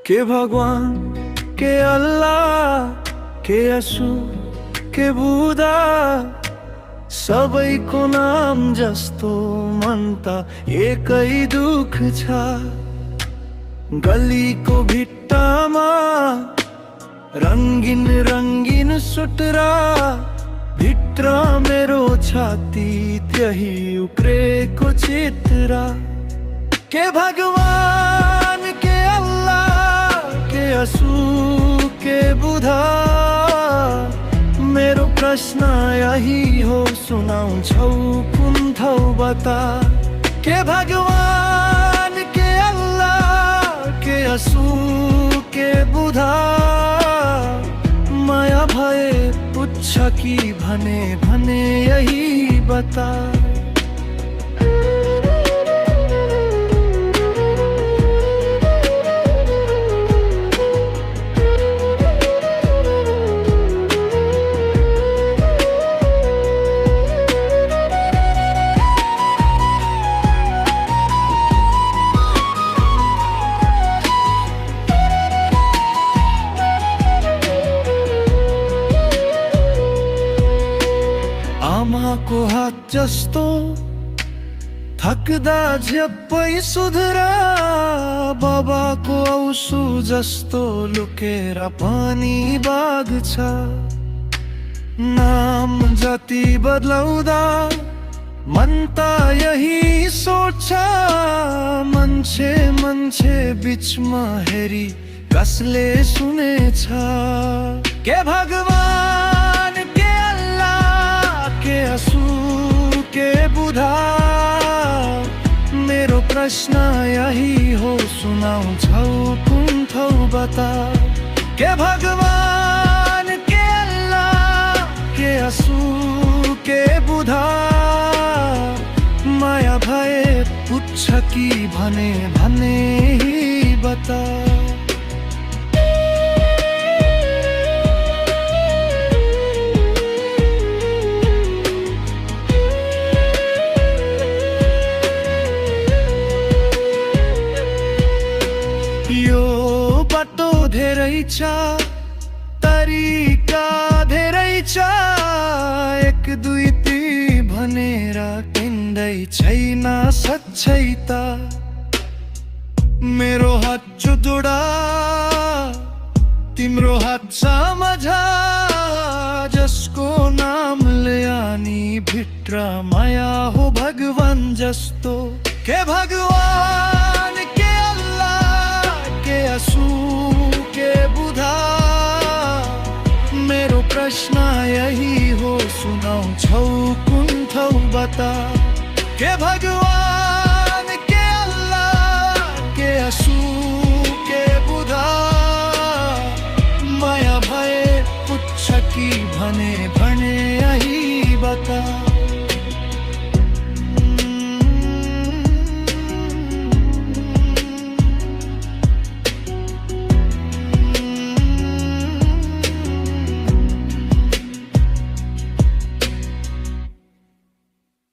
के भगवान के अल्लाह के यसु के बुधा सबैको नाम जस्तो मनता एकै दुख छ। गलीको भित्तामा रंगीन रंगीन सुटरा, भित्र मेरो छाती त्यही उक्रेको चित्रा। के भगवान के अल्लाह के यसु के बुधा, मेरो प्रश्न यही हो सुनाउँछौ कुन थौ बता। के भगवान के अल्लाह के यसु के बुधा, माया भए पुच्छ कि भने भने यही बता। आमाको हात जस्तो थक्दा झ्याप्पै सुधरा, बाबाको औसु जस्तो लुकेर पनि बाग्छ। नाम जति बदलाउँदा मन त यही सोच्छ, मान्छे मान्छे बिचमा हेरी कसले सुनेछ। के भगवान के अल्लाह के यसु के बुधा, मेरो प्रश्न यही हो सुनाउँछौ कुन थौ बता। के भगवान के अल्लाह के यसु के बुधा, माया भए पुच्छ कि भने भने ही बता। यो बाटो धेरै छ, तरिका धेरै छ, एक दुई ती भनेर किन्दै छैन सच्चै त। मेरो हात जोडा तिम्रो हात समझ, जसको नामले आनी भित्र माया हो भगवान जस्तो। के भगवान के अल्लाह के यसु के बुधा, मेरो प्रश्न यही हो सुनाउँछौ कुन थौ बता। के भगवान के अल्लाह के यसु के बुधा, माया भए पुच्छ कि भने